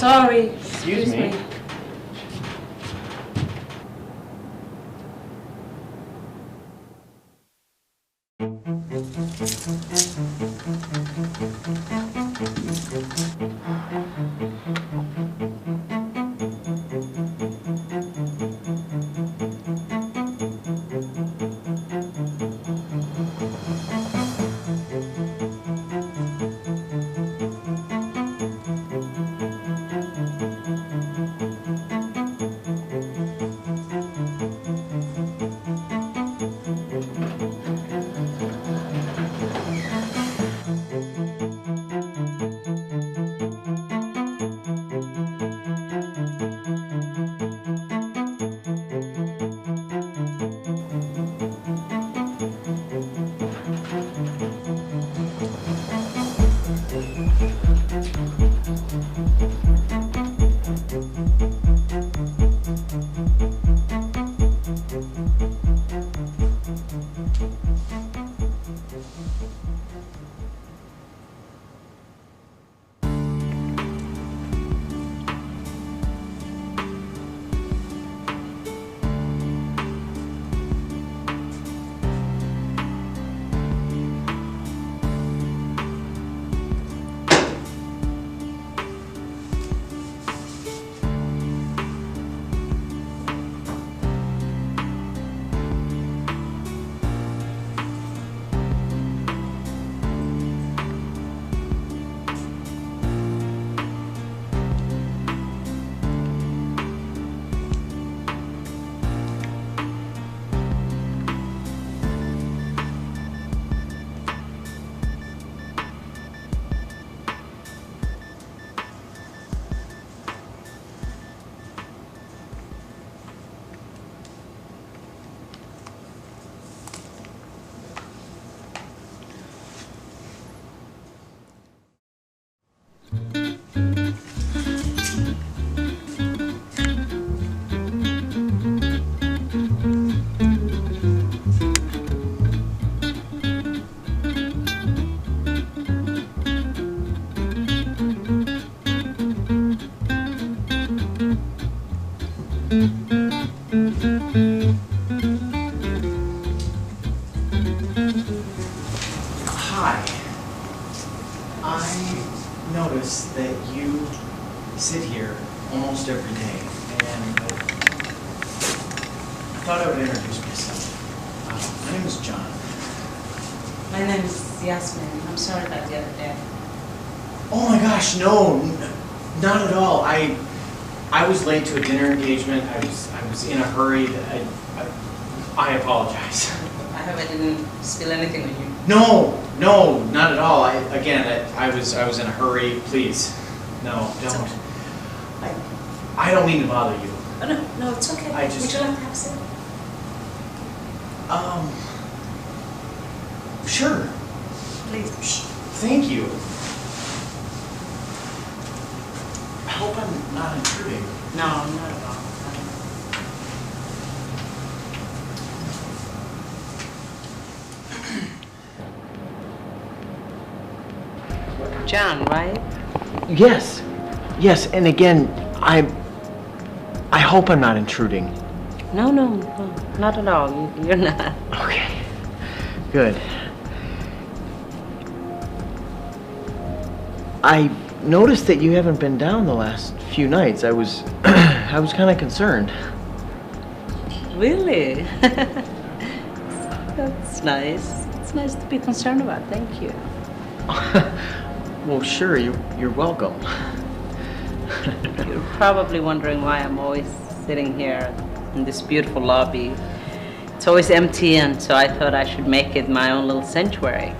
Sorry. Excuse me. Hi. I noticed that you sit here almost every day, and I thought I would introduce myself. My name is John. My name is Yasmin. I'm sorry about the other day. Oh my gosh, no, not at all. I was late to a dinner engagement. I was in a hurry. I apologize. I hope I didn't spill anything on you. No, not at all. I was in a hurry. Please, no, don't. Okay. I don't mean to bother you. Oh no, it's okay. Would you like to have some? Sure. Please. Thank you. I hope I'm not intruding. No, not at all. John, right? Yes, and again, I hope I'm not intruding. No, not at all. You're not. Okay, good. I noticed that you haven't been down the last few nights. I was kind of concerned. Really? That's nice. It's nice to be concerned about. Thank you. Well, sure, you're welcome. You're probably wondering why I'm always sitting here in this beautiful lobby. It's always empty, and so I thought I should make it my own little sanctuary.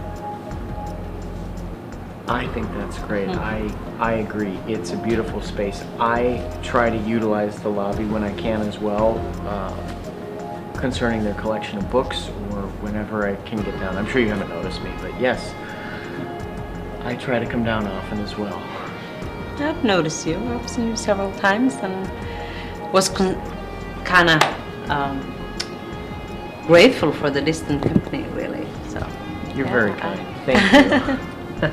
I think that's great. I agree. It's a beautiful space. I try to utilize the lobby when I can as well, concerning their collection of books or whenever I can get down. I'm sure you haven't noticed me, but yes, I try to come down often as well. I've noticed you. I've seen you several times and was kind of grateful for the distant company, really. So You're yeah, very kind. Thank you.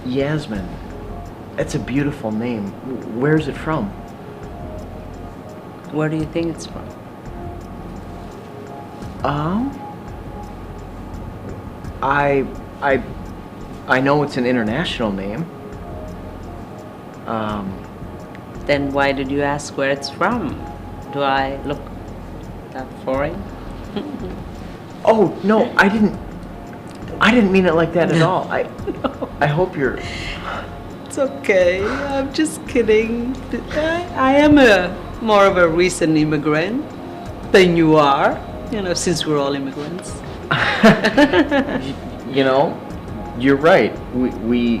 Yasmin, that's a beautiful name. Where's it from? Where do you think it's from? I know it's an international name. Then why did you ask where it's from? Do I look that foreign? Oh no, I didn't mean it like that at all. I hope you're. It's okay. I'm just kidding. I am more of a recent immigrant than you are. Since we're all immigrants. You're right. We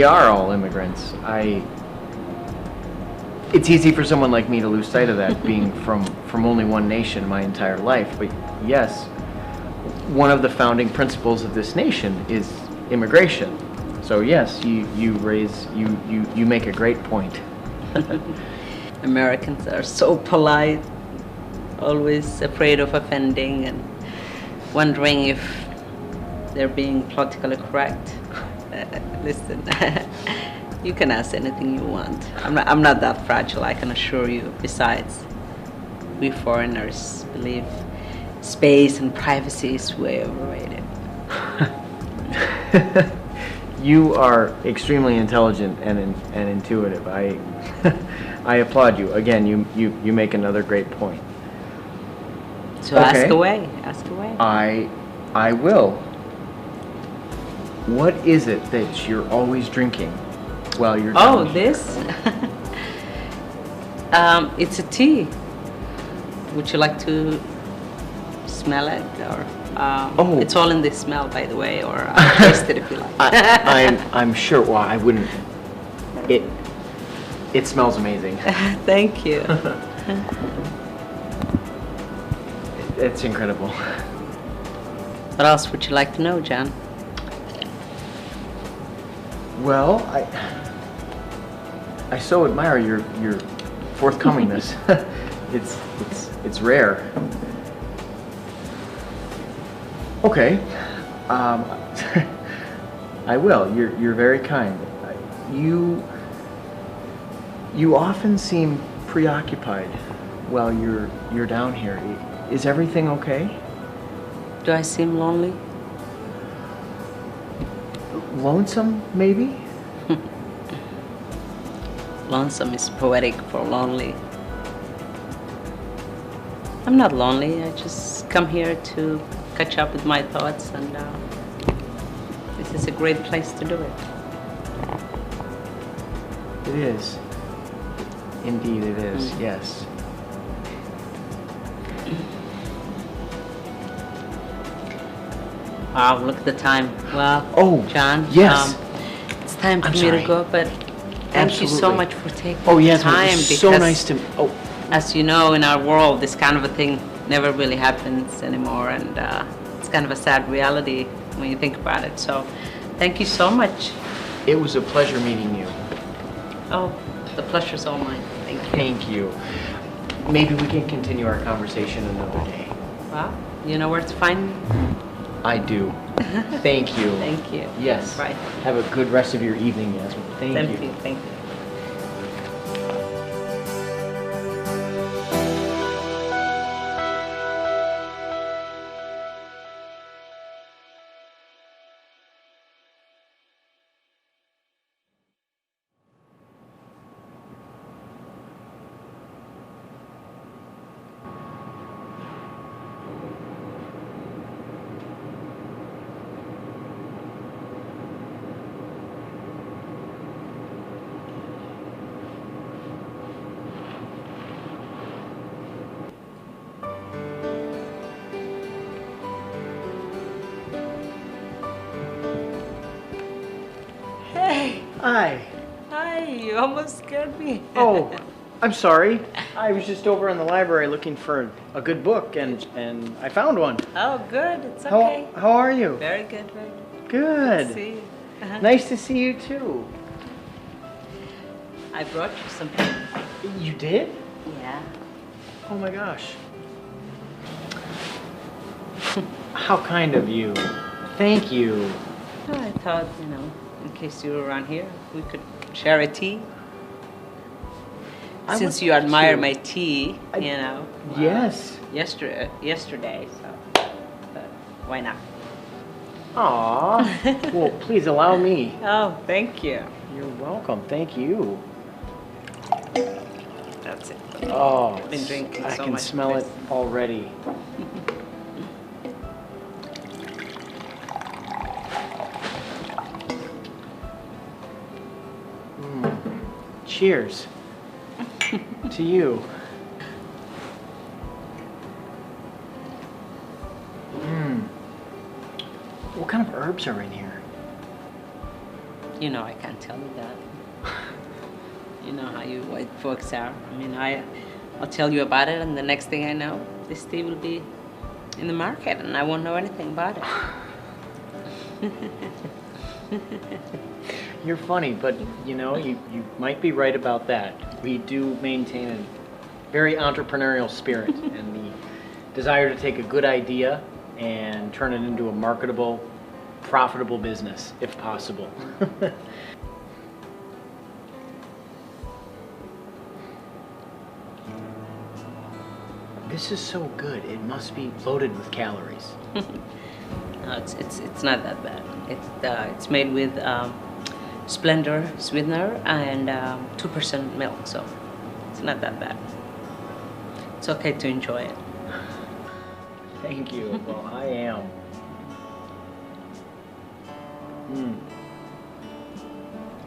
are all immigrants. It's easy for someone like me to lose sight of that, being from only one nation my entire life. But yes, one of the founding principles of this nation is immigration. So yes, you make a great point. Americans are so polite, always afraid of offending and wondering if they're being politically correct. Listen, you can ask anything you want. I'm not that fragile, I can assure you. Besides, we foreigners believe space and privacy is way overrated. You are extremely intelligent and intuitive. I applaud you. Again, you make another great point. So okay. Ask away. Ask away. I will. What is it that you're always drinking while you're down here? This? It's a tea. Would you like to smell it, or it's all in the smell, by the way, or taste it if you like. I'm sure. Well, I wouldn't. It smells amazing. Thank you. It's incredible. What else would you like to know, John? Well, I so admire your forthcomingness. It's rare. Okay, I will. You're very kind. You often seem preoccupied while you're down here. Is everything okay? Do I seem lonely? Lonesome, maybe? Lonesome is poetic for lonely. I'm not lonely. I just come here to catch up with my thoughts, and this is a great place to do it. It is. Indeed it is, yes. Wow, look at the time. Well, John, yes. it's time for me to go, but thank you so much for taking the time. It's because, so nice to... as you know, in our world, this kind of a thing never really happens anymore, and it's kind of a sad reality when you think about it. So, thank you so much. It was a pleasure meeting you. Oh, the pleasure's all mine. Thank you. Thank you. Maybe we can continue our conversation another day. Well, you know where to find me? I do. Thank you. Thank you. Yes. Right. Have a good rest of your evening, Yasmin. Thank you. Thank you. You almost scared me. Oh, I'm sorry. I was just over in the library looking for a good book, and I found one. Oh, good. It's okay. How are you? Very good, very good. Good. Good to see you. Nice to see you too. I brought you something. You did? Yeah. Oh my gosh. How kind of you. Thank you. Well, I thought, in case you were around here, we could share a tea. Since you admire my tea, Yes. yesterday, so why not? Aw. Well, please allow me. Oh, thank you. You're welcome. Thank you. That's it. Oh, I've been drinking so I can much smell of it this. already. Cheers to you. What kind of herbs are in here? I can't tell you that. You know how you white folks are. I mean, I'll tell you about it, and the next thing I know, this tea will be in the market, and I won't know anything about it. You're funny, but you might be right about that. We do maintain a very entrepreneurial spirit and the desire to take a good idea and turn it into a marketable, profitable business, if possible. This is so good. It must be loaded with calories. No, it's not that bad. It's made with Splendor sweetener and 2% milk, so it's not that bad. It's okay to enjoy it. Thank you. Well, I am.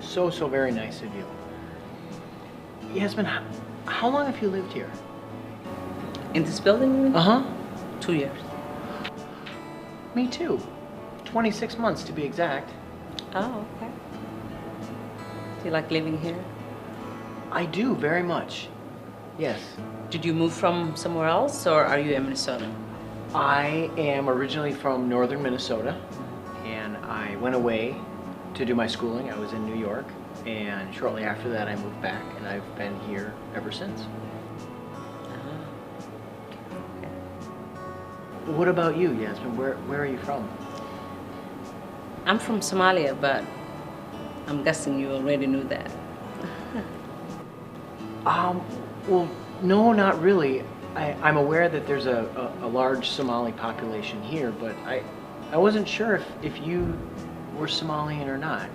So very nice of you. Yasmin, how long have you lived here? In this building? Uh-huh. 2 years. Me too. 26 months to be exact. Oh, okay. Do you like living here? I do, very much. Yes. Did you move from somewhere else, or are you in Minnesota? I am originally from northern Minnesota, and I went away to do my schooling. I was in New York, and shortly after that I moved back, and I've been here ever since. Okay. What about you, Yasmin? Where are you from? I'm from Somalia, but I'm guessing you already knew that. Well, no, not really. I'm aware that there's a large Somali population here, but I wasn't sure if you were Somalian or not.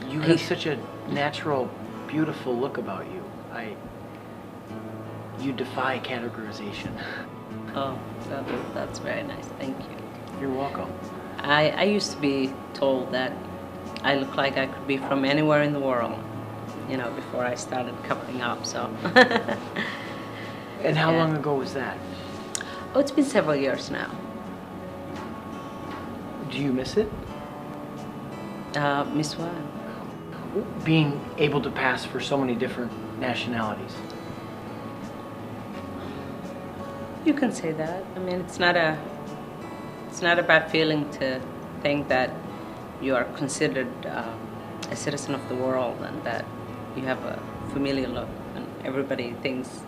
You have such a natural, beautiful look about you. You defy categorization. Oh, that's very nice. Thank you. You're welcome. I used to be told that I look like I could be from anywhere in the world, before I started covering up, so. And how Yeah. long ago was that? Oh, it's been several years now. Do you miss it? Miss what? Being able to pass for so many different nationalities. You can say that. I mean, it's not a bad feeling to think that you are considered a citizen of the world and that you have a familiar look, and everybody thinks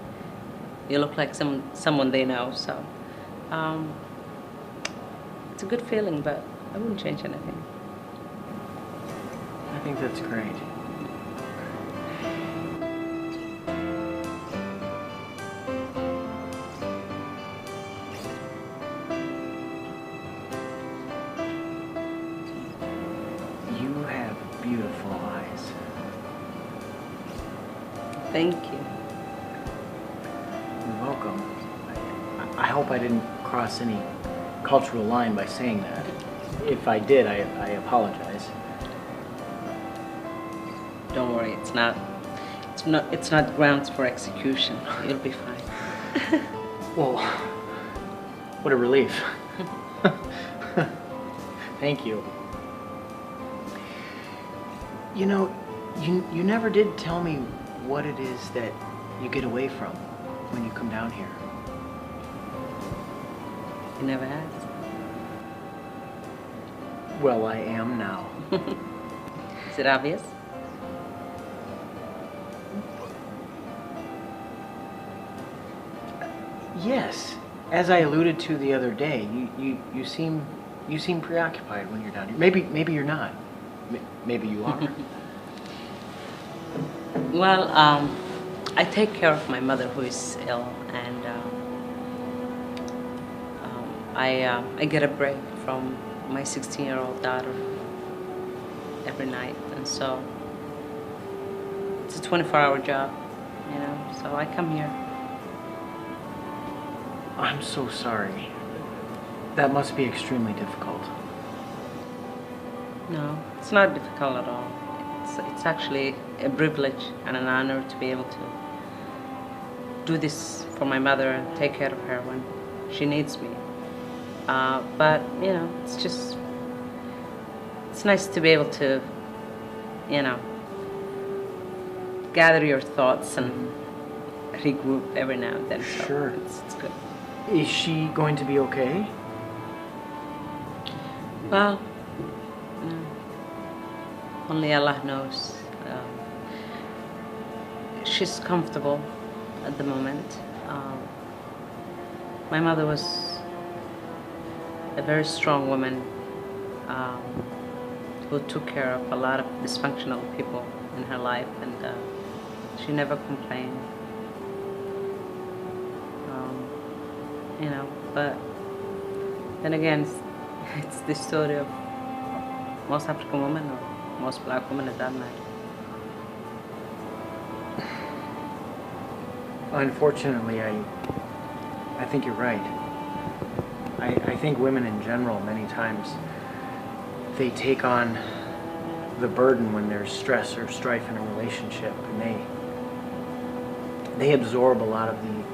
you look like someone they know. So it's a good feeling, but I wouldn't change anything. I think that's great. You have beautiful eyes. Thank you. You're welcome. I hope I didn't cross any cultural line by saying that. If I did, I apologize. Don't worry, it's not grounds for execution. You'll be fine. Well, what a relief. Thank you. You never did tell me what it is that you get away from when you come down here. You never asked. Well, I am now. Is it obvious? Yes. As I alluded to the other day, you seem preoccupied when you're down here. Maybe you're not. Maybe you are. Well, I take care of my mother who is ill, and I get a break from my 16-year-old daughter every night, and so it's a 24-hour job, you know, so I come here. I'm so sorry. That must be extremely difficult. No, it's not difficult at all. It's actually a privilege and an honor to be able to do this for my mother and take care of her when she needs me. But, you know, it's nice to be able to, you know, gather your thoughts and regroup every now and then. So Sure. It's good. Is she going to be okay? Well, only Allah knows. She's comfortable at the moment. My mother was a very strong woman who took care of a lot of dysfunctional people in her life, and she never complained. You know, but then again, it's the story of most African women or most black women at that matter. Unfortunately, I think you're right. I think women in general, many times, they take on the burden when there's stress or strife in a relationship, and they absorb a lot of the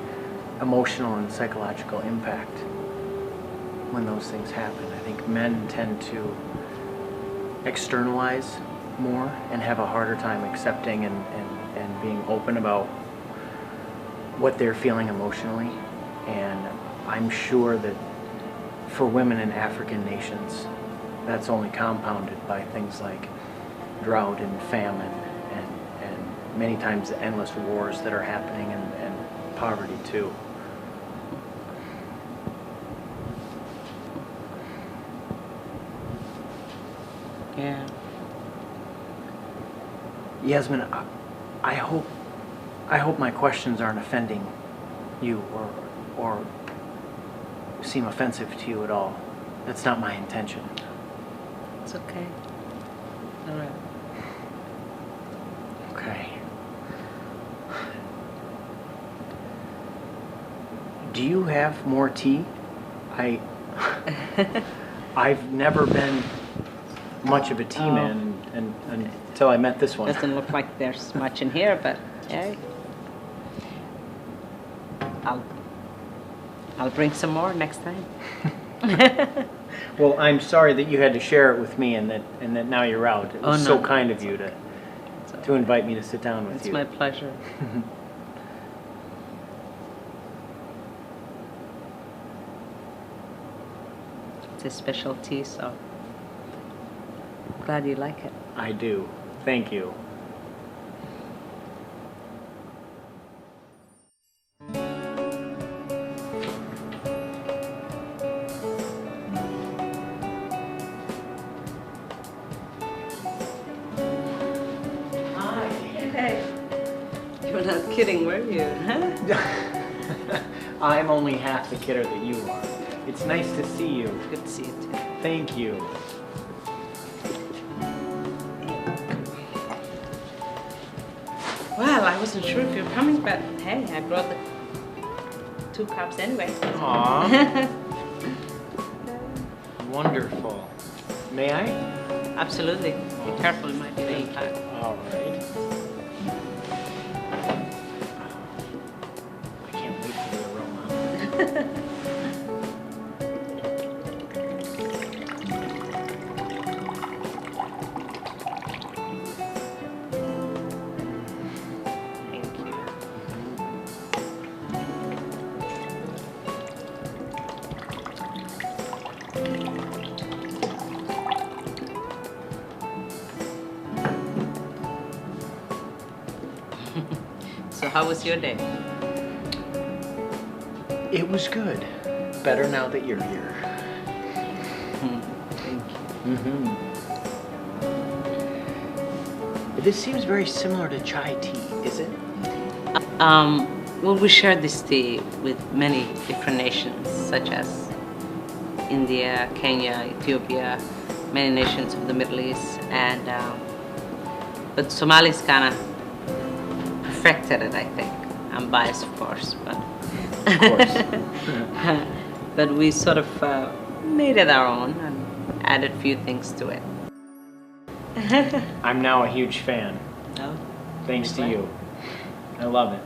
emotional and psychological impact when those things happen. I think men tend to externalize more and have a harder time accepting and being open about what they're feeling emotionally. And I'm sure that for women in African nations, that's only compounded by things like drought and famine and many times the endless wars that are happening, and poverty too. Yeah. Yasmin, I hope my questions aren't offending you or seem offensive to you at all. That's not my intention. It's okay. All right. Okay. Do you have more tea? I've never been much of a tea man until I met this one. Doesn't look like there's much in here, but yeah. I'll bring some more next time. Well, I'm sorry that you had to share it with me, and that now you're out. It was so kind of you to invite me to sit down with you. It's my pleasure. It's a special tea, so I'm glad you like it. I do. Thank you. Hey, you were not kidding, were you? I'm only half the kidder that you are. It's nice to see you. Good to see you too. Thank you. Well, I wasn't sure if you were coming, but hey, I brought the 2 cups anyway. Aw. Wonderful. May I? Absolutely. Be careful, it might be very hot. All right. I can't wait for the aroma. So how was your day? It was good. Better now that you're here. Thank you. Mm-hmm. This seems very similar to chai tea, is it? Well, we share this tea with many different nations, such as India, Kenya, Ethiopia, many nations of the Middle East, and but Somalis kind of perfected it, I think. I'm biased, of course, but Of course. but we sort of made it our own and added a few things to it. I'm now a huge fan, No? thanks to Right. you. I love it.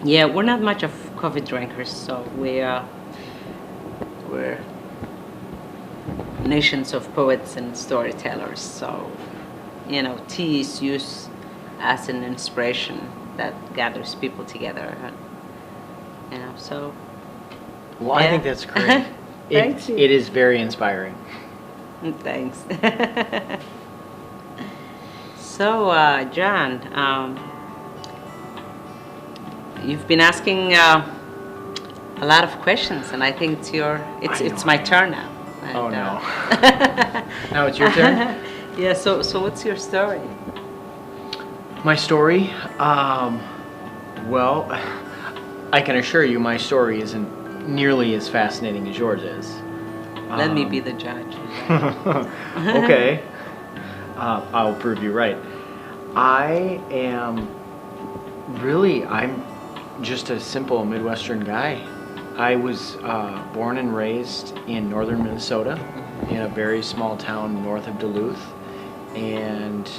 Yeah, we're not much of coffee drinkers, so we're nations of poets and storytellers. So, tea is used as an inspiration that gathers people together. And, so. Well, I Yeah. think that's great. Thank you. It is very inspiring. Thanks. So, John, you've been asking a lot of questions, and I think it's my turn now. And, Oh no. Now it's your turn? Yeah. So what's your story? My story? Well, I can assure you my story isn't nearly as fascinating as yours is. Let me be the judge. Okay. I'll prove you right. I'm just a simple Midwestern guy. I was born and raised in northern Minnesota in a very small town north of Duluth. And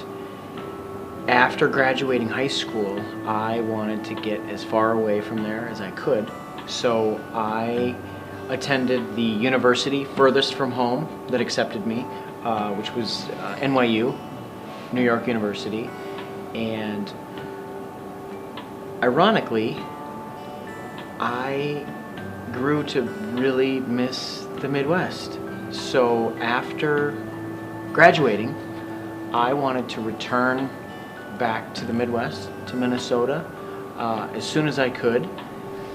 after graduating high school, I wanted to get as far away from there as I could. So I attended the university furthest from home that accepted me, which was NYU, New York University. And ironically, I grew to really miss the Midwest. So after graduating, I wanted to return back to the Midwest, to Minnesota, as soon as I could.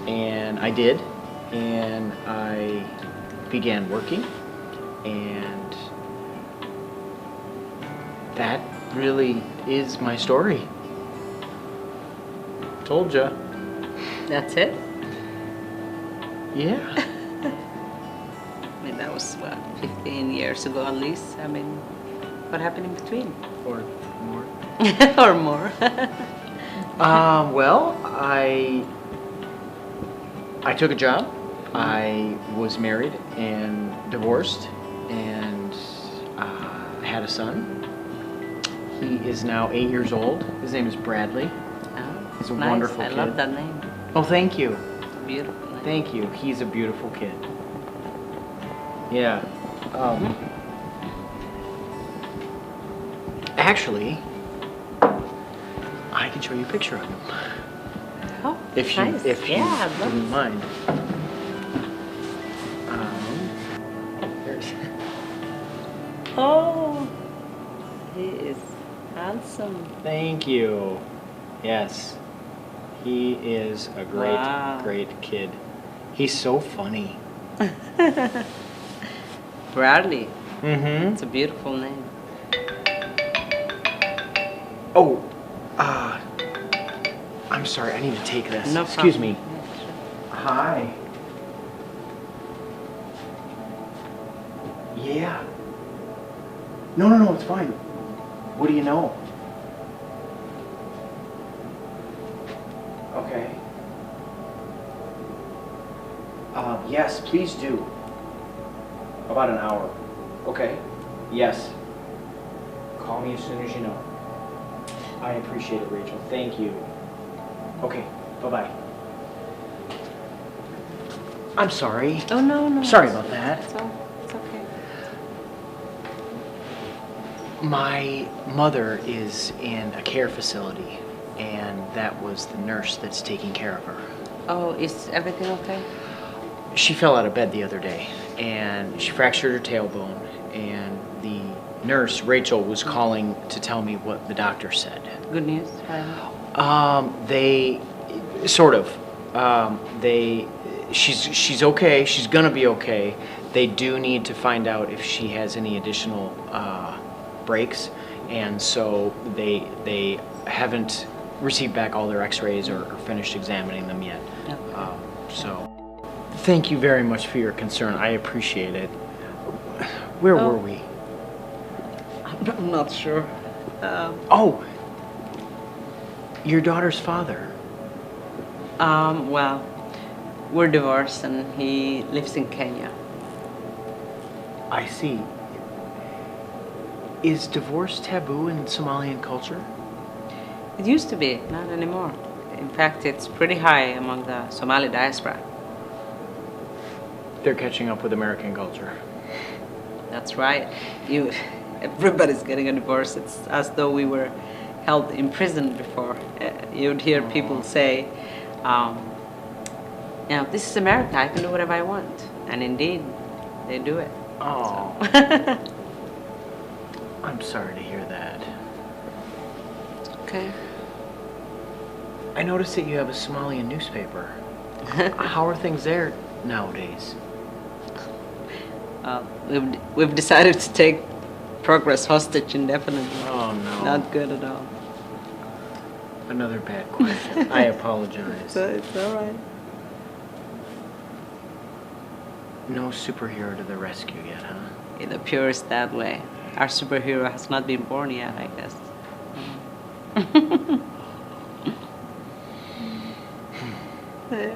And I did. And I began working. And that really is my story. Told ya. That's it. Yeah. I mean, that was 15 years ago at least. I mean, what happened in between? Or more. Or more. Well, I took a job. I was married and divorced, and had a son. He is now 8 years old. His name is Bradley. Oh, He's a nice. wonderful I kid. love that name. Oh, thank you. It's a beautiful name. Thank you. He's a beautiful kid. Yeah. Actually, I can show you a picture of him. Oh, If nice. you Yeah, I'd love wouldn't to. mind. There's Oh, he is handsome. Thank you. Yes. He is a great, Wow. great kid. He's so funny. Bradley. Mm-hmm. It's a beautiful name. Oh, I'm sorry. I need to take this. No Excuse problem. me. Hi. Yeah. No, it's fine. What do you know? Okay. Yes, please do. About an hour. Okay. Yes. Call me as soon as you know. I appreciate it, Rachel. Thank you. Okay, bye-bye. I'm sorry. Oh, no. Sorry about that. It's okay. My mother is in a care facility, and that was the nurse that's taking care of her. Oh, is everything okay? She fell out of bed the other day, and she fractured her tailbone, and the nurse, Rachel, was calling to tell me what the doctor said. Good news, finally. They, sort of. She's okay. She's gonna be okay. They do need to find out if she has any additional breaks, and so they haven't received back all their X-rays or finished examining them yet. Okay. So, thank you very much for your concern. I appreciate it. Where were we? I'm not sure. Oh, your daughter's father. Well, we're divorced and he lives in Kenya. I see. Is divorce taboo in Somalian culture? It used to be, not anymore. In fact, it's pretty high among the Somali diaspora. They're catching up with American culture. That's right. Everybody's getting a divorce. It's as though we were held in prison before. You'd hear people say, this is America, I can do whatever I want. And indeed, they do it. Oh. So. I'm sorry to hear that. Okay. I noticed that you have a Somalian newspaper. How are things there nowadays? We've decided to take progress hostage indefinitely. Oh, no. Not good at all. Another bad question. I apologize. It's all right. No superhero to the rescue yet, huh? It appears that way. Our superhero has not been born yet, I guess. Yeah.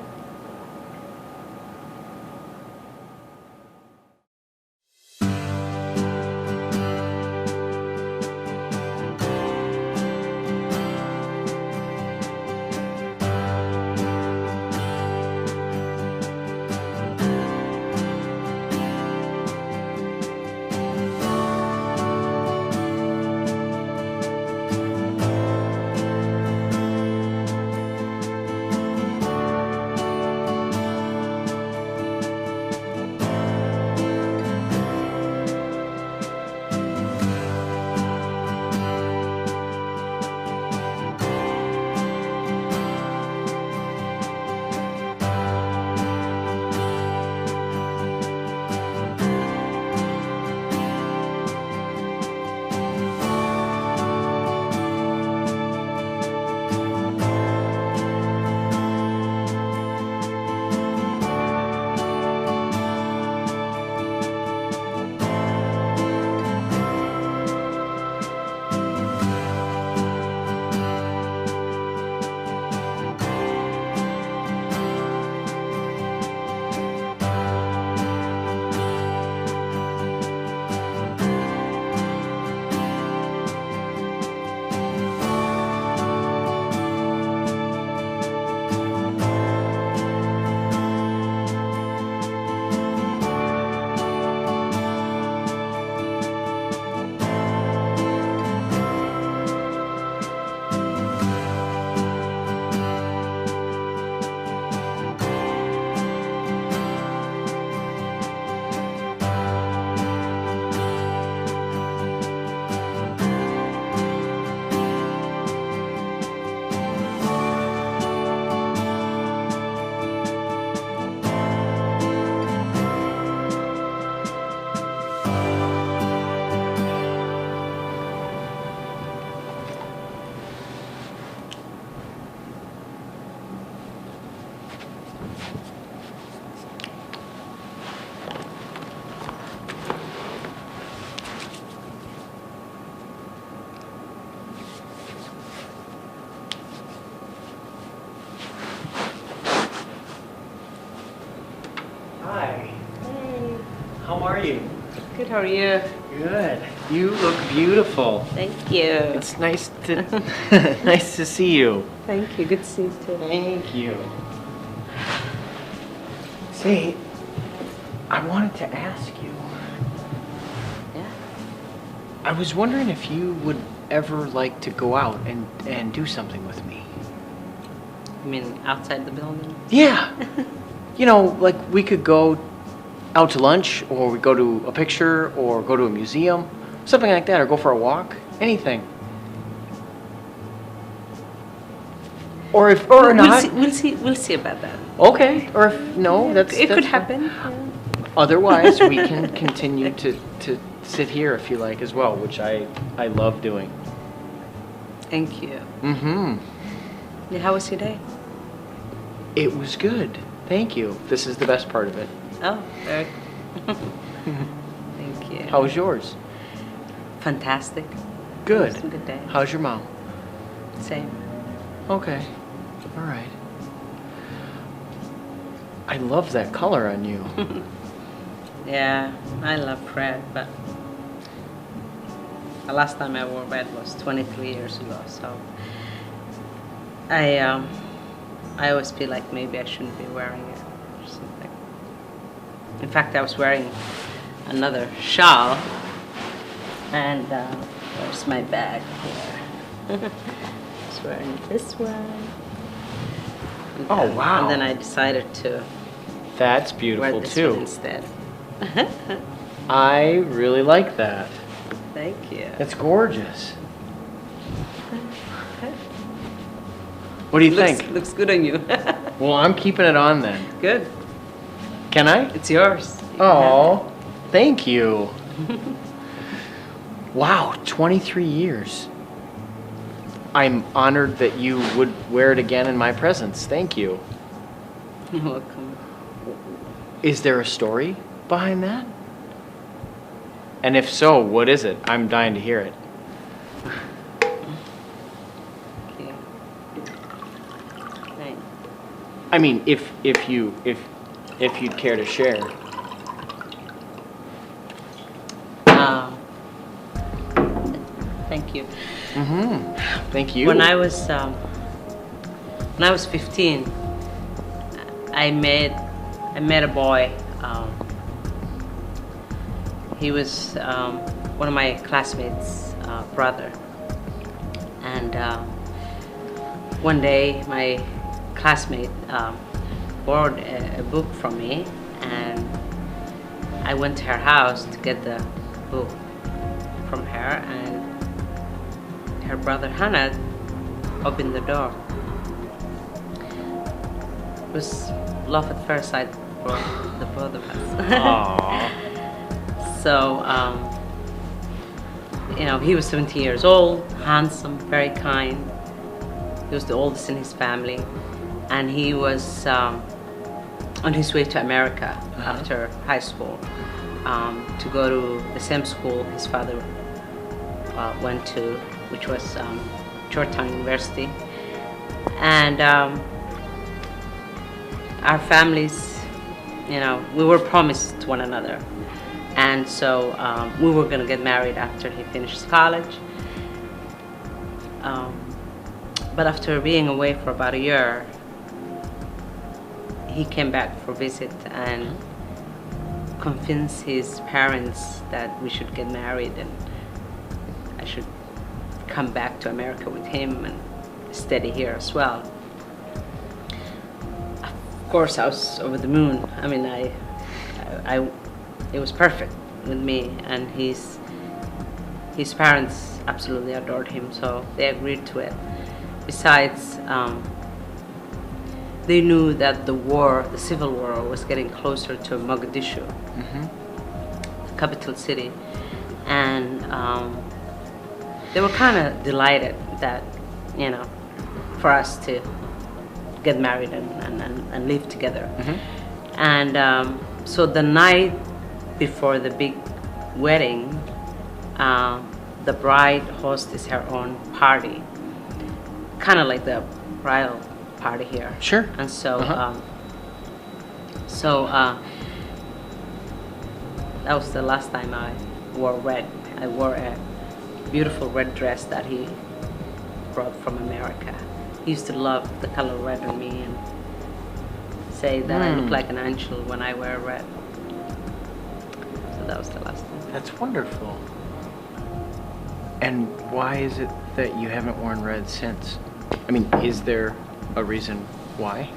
How are you? Good, how are you? Good. You look beautiful. Thank you. It's nice to nice to see you. Thank you. Good to see you too. Thank you. Say, I wanted to ask you. Yeah? I was wondering if you would ever like to go out and do something with me. You mean outside the building? Yeah. You know, like we could go out to lunch, or we go to a picture, or go to a museum. Something like that, or go for a walk. Anything. Or if, or not. We'll see about that. Okay. Or if, no, It that's could fine. happen. Yeah. Otherwise, we can continue to sit here if you like as well, which I love doing. Thank you. Mm-hmm. Yeah, how was your day? It was good. Thank you. This is the best part of it. Oh, very. Thank you. How was yours? Fantastic. Good. It was a good day. How's your mom? Same. Okay. All right. I love that color on you. Yeah, I love red, but the last time I wore red was 23 years ago. So I always feel like maybe I shouldn't be wearing it or something. In fact, I was wearing another shawl, and where's my bag here? I was wearing this one. And Oh, then- wow. And then I decided to That's wear beautiful this too. one instead. I really like that. Thank you. It's gorgeous. What do you think? Looks good on you. Well, I'm keeping it on then. Good. Can I? It's yours. You can Oh, thank you. Wow, 23 years. I'm honored that you would wear it again in my presence. Thank you. have it. You're welcome. Is there a story behind that? And if so, what is it? I'm dying to hear it. Okay. Right. I mean, if you'd care to share. Thank you. Mm-hmm. Thank you. When I was 15, I met a boy. He was one of my classmates' brother, and one day my classmate borrowed a book from me, and I went to her house to get the book from her, and her brother Hannah opened the door. It was love at first sight for the both of us. Aww. So, he was 17 years old, handsome, very kind. He was the oldest in his family, and he was on his way to America after high school to go to the same school his father went to, which was Georgetown University. And our families, we were promised to one another. And so we were going to get married after he finished college. But after being away for about a year, he came back for a visit and convinced his parents that we should get married and I should come back to America with him and study here as well. Of course, I was over the moon. I mean, it was perfect with me, and his parents absolutely adored him, so they agreed to it. Besides, they knew that the civil war, was getting closer to Mogadishu, the capital city, and they were kind of delighted that, for us to get married and live together. And so the night before the big wedding, the bride hosts her own party, kind of like the bridal party here. Sure. And so, that was the last time I wore red. I wore a beautiful red dress that he brought from America. He used to love the color red on me and say that I look like an angel when I wear red. So that was the last time. That's wonderful. And why is it that you haven't worn red since? I mean, is there a reason why?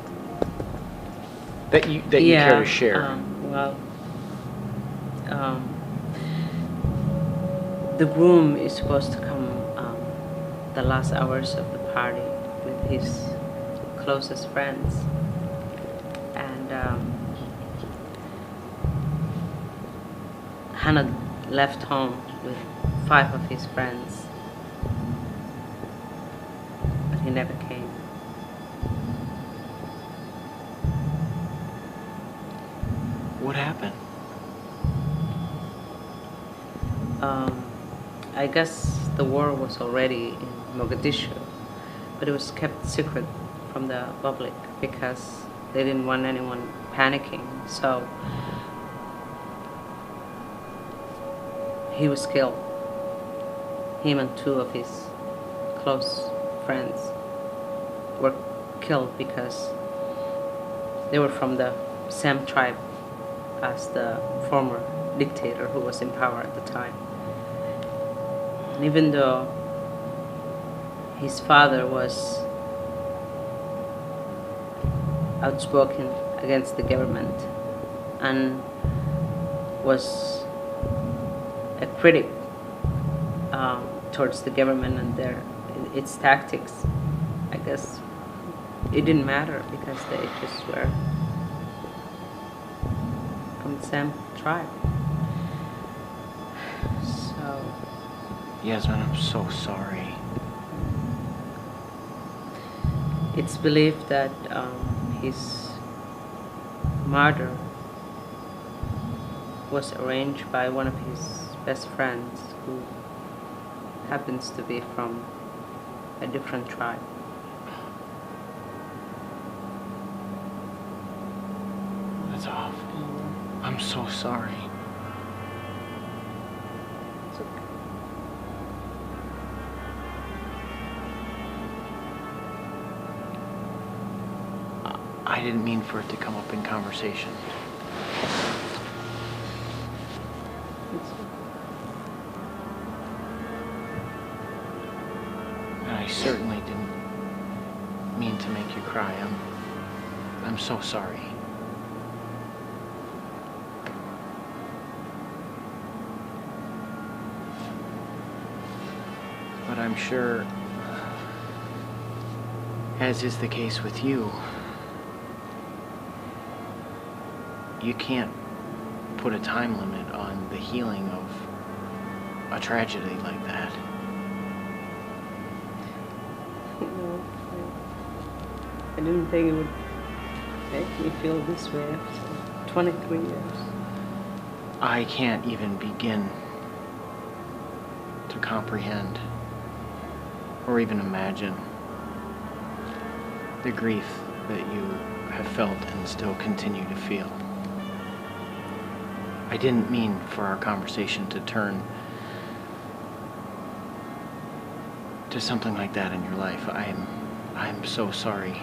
That you care to share? the groom is supposed to come the last hours of the party with his closest friends, and Hannah left home with 5 of his friends, but he never came. What happened? I guess the war was already in Mogadishu, but it was kept secret from the public because they didn't want anyone panicking. So he was killed. Him and 2 of his close friends were killed because they were from the same tribe as the former dictator who was in power at the time. And even though his father was outspoken against the government and was a critic towards the government and its tactics, I guess it didn't matter because they just were from the same tribe. So Yasmin, I'm so sorry. it's believed that his murder was arranged by one of his best friends who happens to be from a different tribe. That's awful. I'm so sorry. It's okay. I didn't mean for it to come up in conversation. It's okay. And I certainly didn't mean to make you cry. I'm so sorry. But I'm sure, as is the case with you, you can't put a time limit on the healing of a tragedy like that. You know, I didn't think it would make me feel this way after 23 years. I can't even begin to comprehend or even imagine the grief that you have felt and still continue to feel. I didn't mean for our conversation to turn to something like that in your life. I'm so sorry.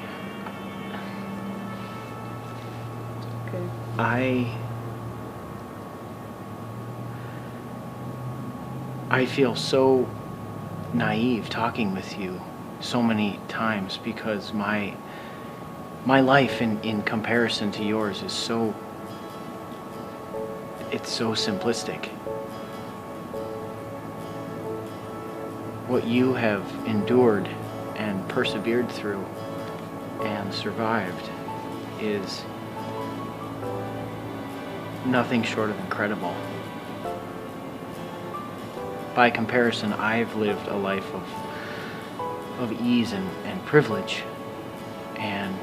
Okay. I feel so naive talking with you so many times because my life in comparison to yours is so simplistic. What you have endured and persevered through and survived is nothing short of incredible. By comparison, I've lived a life of ease and privilege, and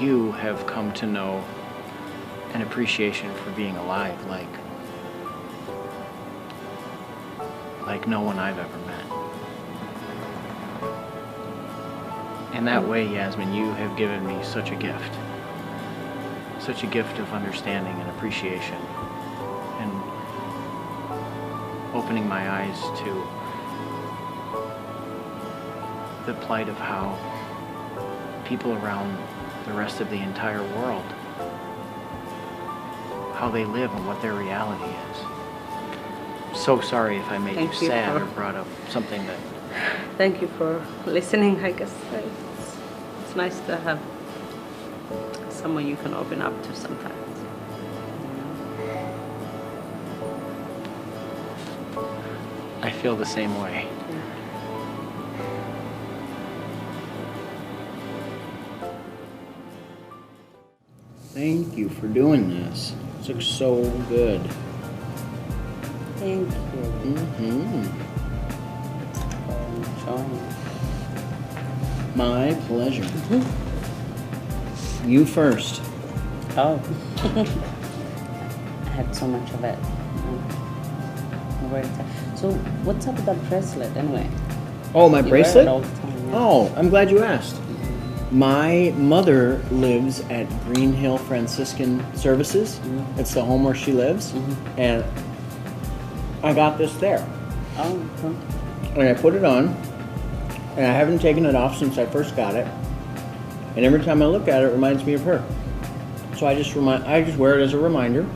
you have come to know an appreciation for being alive like no one I've ever met. In that way, Yasmin, you have given me such a gift of understanding and appreciation, and opening my eyes to the plight of how people around the rest of the entire world, how they live and what their reality is. So sorry if I made you sad or brought up something that... Thank you for listening. I guess it's nice to have someone you can open up to sometimes. feel the same way. Thank you for doing this. This looks so good. Thank you. Mm-hmm. Enjoying. My pleasure. You first. Oh. I had so much of it. So what's up with that bracelet anyway? Oh, my You wear bracelet? it all the time, yeah. Oh, I'm glad you asked. My mother lives at Green Hill Franciscan Services. Mhm. It's the home where she lives. Mhm. And I got this there. Oh, okay. And I put it on. And I haven't taken it off since I first got it. And every time I look at it, it reminds me of her. So I just wear it as a reminder.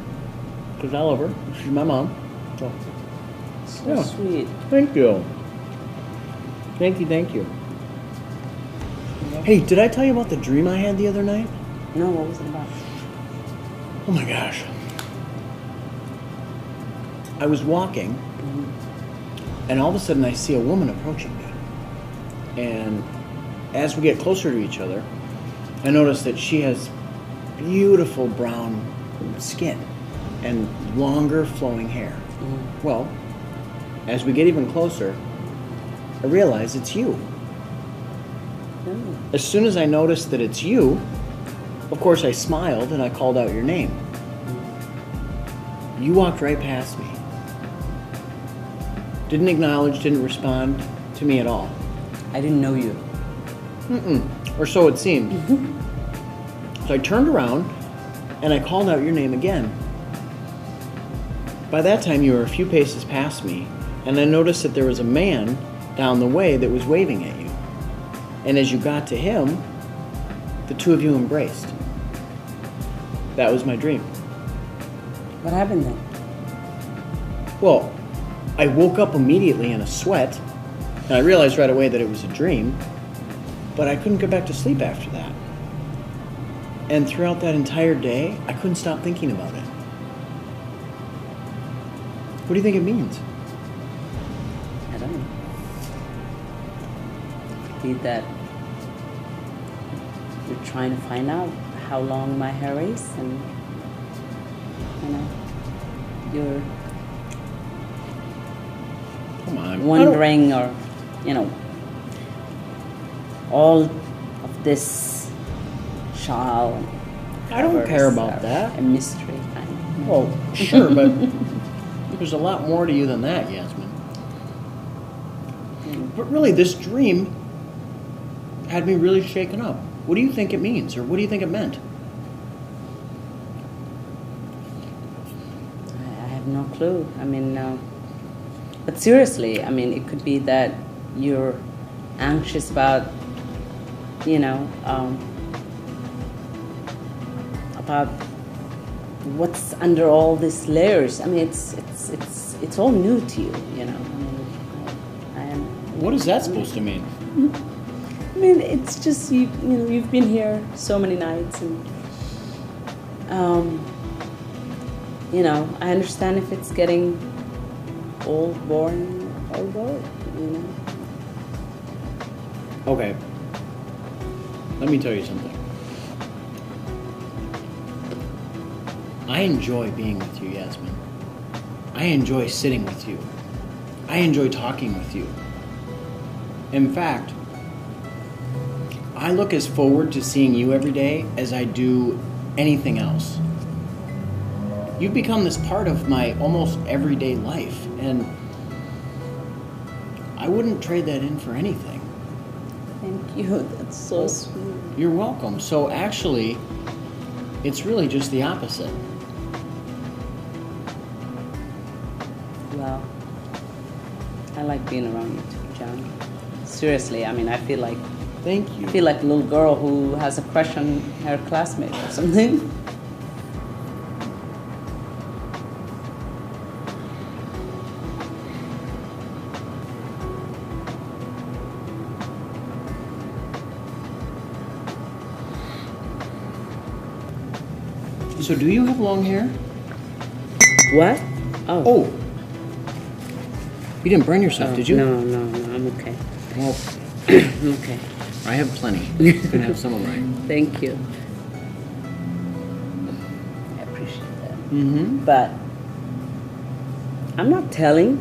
Because I love her. She's my mom. So, So yeah. sweet. Thank you. Thank you, thank you. Hey, did I tell you about the dream I had the other night? No, what was it about? Oh my gosh. I was walking, and all of a sudden I see a woman approaching me. And as we get closer to each other, I notice that she has beautiful brown skin and longer flowing hair. Well, as we get even closer, I realize it's you. Oh. As soon as I noticed that it's you, of course I smiled and I called out your name. You walked right past me. Didn't acknowledge, didn't respond to me at all. I didn't know you. Or so it seemed. So I turned around and I called out your name again. By that time you were a few paces past me, and I noticed that there was a man down the way that was waving at you. And as you got to him, the two of you embraced. That was my dream. What happened then? Well, I woke up immediately in a sweat, and I realized right away that it was a dream, but I couldn't get back to sleep after that. And throughout that entire day, I couldn't stop thinking about it. What do you think it means? I don't know. Could be that you're trying to find out how long my hair is, and you're Come on. wondering, or all of this child. I don't care about that. A mystery kind of. Well, sure, but there's a lot more to you than that, Yasmin. But really, this dream had me really shaken up. What do you think it means, or what do you think it meant? I have no clue. I mean, but seriously, I mean, it could be that you're anxious about, about what's under all these layers. I mean, it's all new to you, I mean, I am. What is that supposed to mean? I mean, it's just you've been here so many nights, and I understand if it's getting old, boring, or bored, Okay. Let me tell you something. I enjoy being with you, Yasmin. I enjoy sitting with you. I enjoy talking with you. In fact, I look as forward to seeing you every day as I do anything else. You've become this part of my almost everyday life, and I wouldn't trade that in for anything. Thank you. That's so sweet. You're welcome. So actually, it's really just the opposite. Well, I like being around you too, John. Seriously, I mean, I feel like Thank you. a little girl who has a crush on her classmate or something. So do you have long hair? What? Oh. Oh. You didn't burn yourself, did you? No, I'm okay. Well, I'm okay. I have plenty. You can have some of mine. Thank you. I appreciate that. Mm-hmm. But I'm not telling.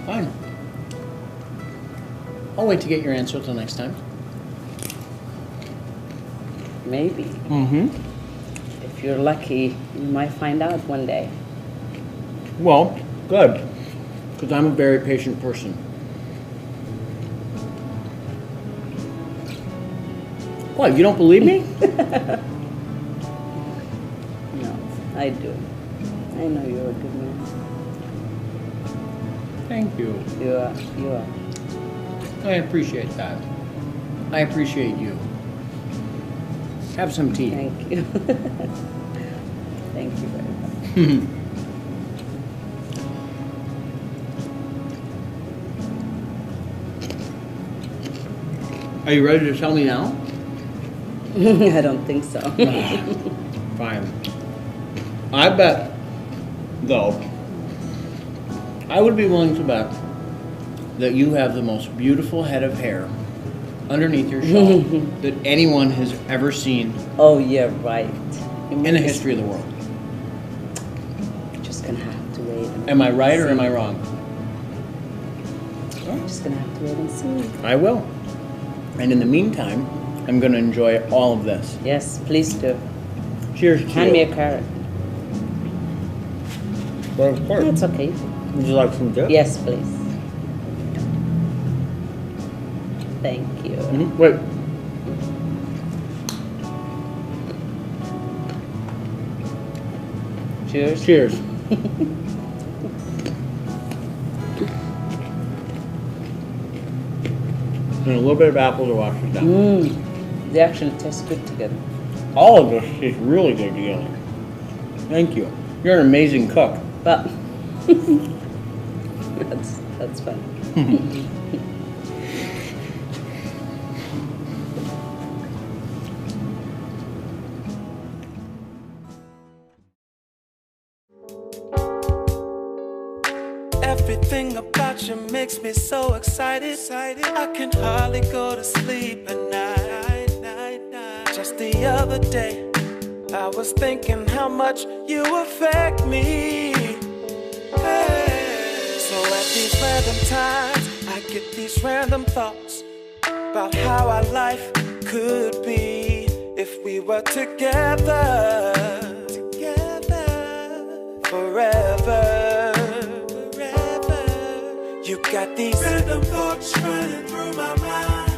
Fine. I'll wait to get your answer till next time. Maybe. Mm-hmm. If you're lucky, you might find out one day. Well, good. Because I'm a very patient person. What, you don't believe me? No, I do. I know you're a good man. Thank you. You are. I appreciate that. I appreciate you. Have some tea. Thank you. Thank you very much. Are you ready to tell me now? I don't think so. Fine. I bet, though, I would be willing to bet that you have the most beautiful head of hair underneath your shawl that anyone has ever seen Oh, yeah, right. in the history of the world. You're just gonna have to wait. Am I right or am I wrong? Yeah, just gonna have to wait and see. I will. And in the meantime, I'm going to enjoy all of this. Yes, please do. Cheers to Hand you. me a carrot. Well, of course. That's okay. Would you like some dip? Yes, please. Thank you. Mm-hmm. Wait. Cheers. Cheers. And a little bit of apple to wash it down. They actually taste good together. All of this tastes really good together. Thank you. You're an amazing cook. But that's fun. Everything about you makes me so excited. I can hardly go to sleep at night. Just the other day, I was thinking how much you affect me. Hey. So at these random times, I get these random thoughts about how our life could be if we were together forever. You got these random thoughts running through my mind.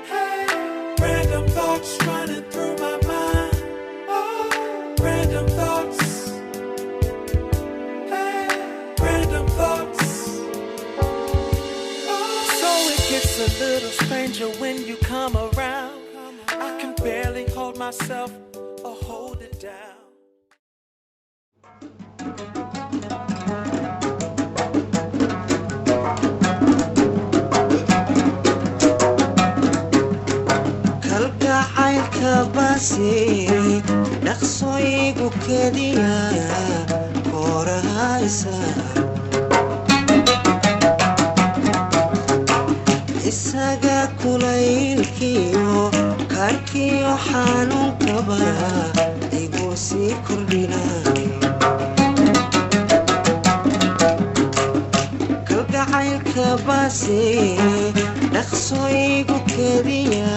Hey. Random thoughts running through my mind. Oh. Random thoughts. Hey. Random thoughts. Oh. So it gets a little stranger when you come around. I can barely hold myself or hold it down. dhaqsooyigu keliya koorahaysa isaga kulaylkiyo karkiyo xanuunkaba igu sii kordhina kalgacaylka baase dhaqsooyigu keliya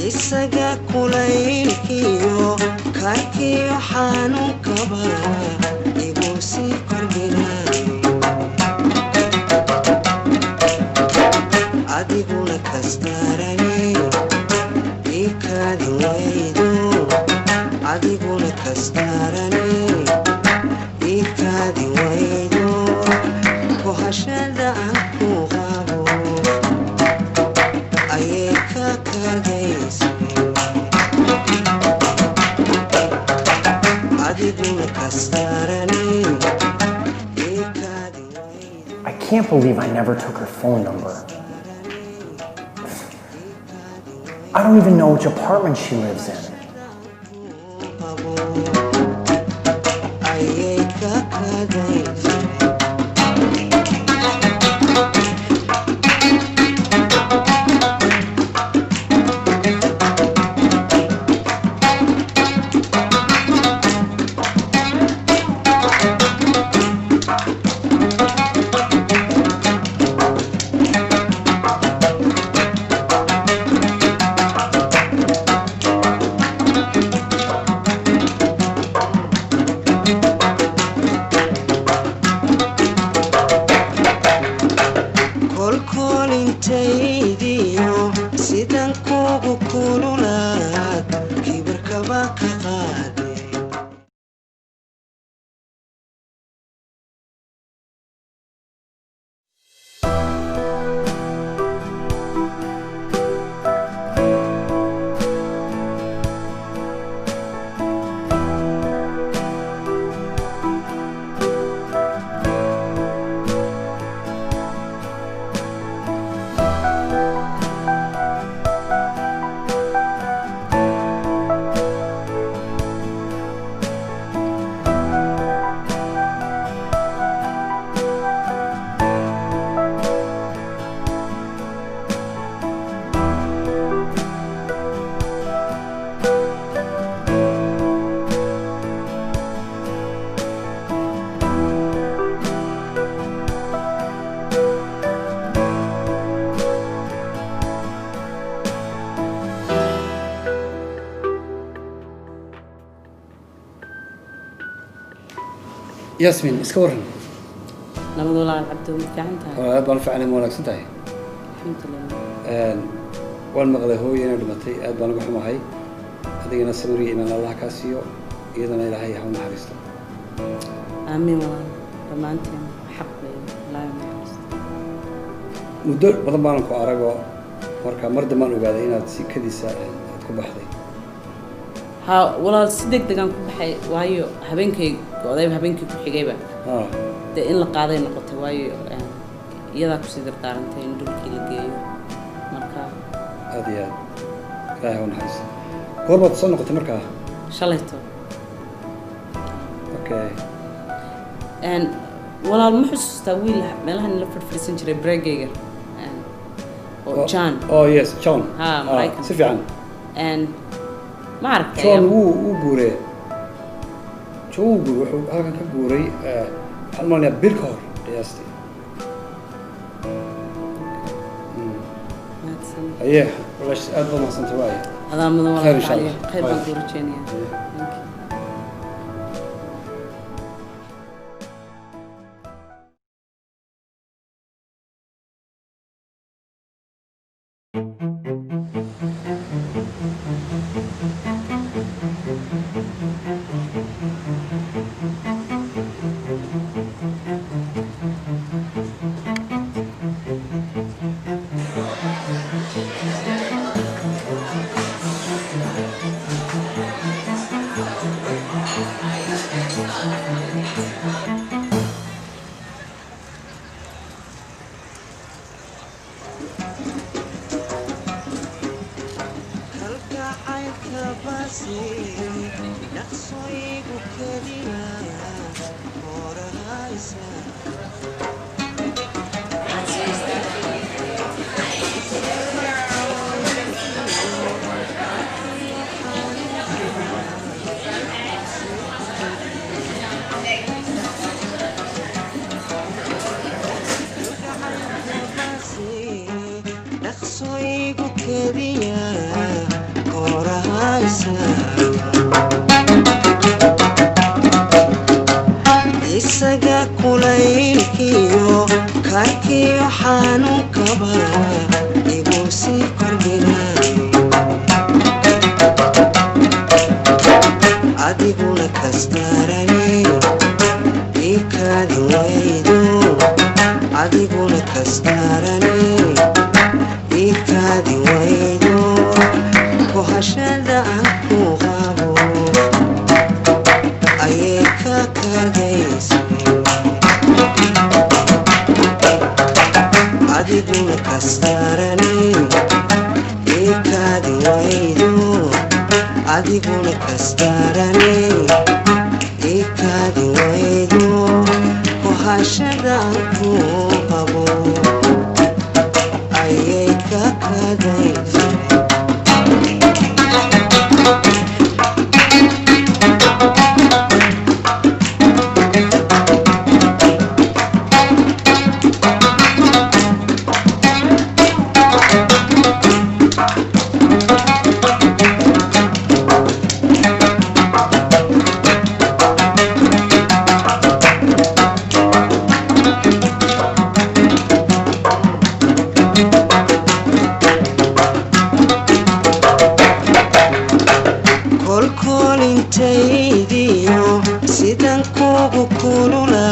isaga kulaylkiyo karkiyo xanuunkaba igu sii kordhina adiguna kastarane ikaadi waydo adiguna kastarane ikaadi waydo kohashada aan ku qabo ayay ka kagaysa adiguna kastarane ikaadi waydo I can't believe I never took her phone number. I don't even know which apartment she lives in. ياسمين اسكورن لما دول عبدو مفعنتها وأنا بان فعلا مولك سنتهي الحمد لله والمغلى هو ينا دمتي أدبان وحما هاي هذه نسوري إن الله كاسيو إذا ما إلهي حول حريصته آمين والله لما أنت حق لا يمحرست مدور بدن بaan ku arago marka mar dambe aan ogaaday inaad si kadiisa aad ku baxday ها والله صدق دقان ku baxay waayo habeenkay go'day habeenkii ku xigayba de in la qaaday noqotay waayo iyada ku sidar daarantay in dhulkii la geeyo marka aad iyo aad ilaahay u naxariisto goorbaad soo noqotay markaa shalayto okay walaal ma xusuustaa wiil meelahan la fadhiisan jiray breakgayga John oh yes John ha Michael si fiican ما أعرف John wuu guuray John wuxuu halkan ka guuray hal maalin bil ka hor qiyaastii أيه ولاش أدنى ما سنتواي هذا من خير إن شاء الله خير بنقول جينيا Kastarani, ikadi qasdarani ikaadi waydo kohashadaan ku qabo ayay ka kadayso kolkolintaydiyo sidan kugu kulula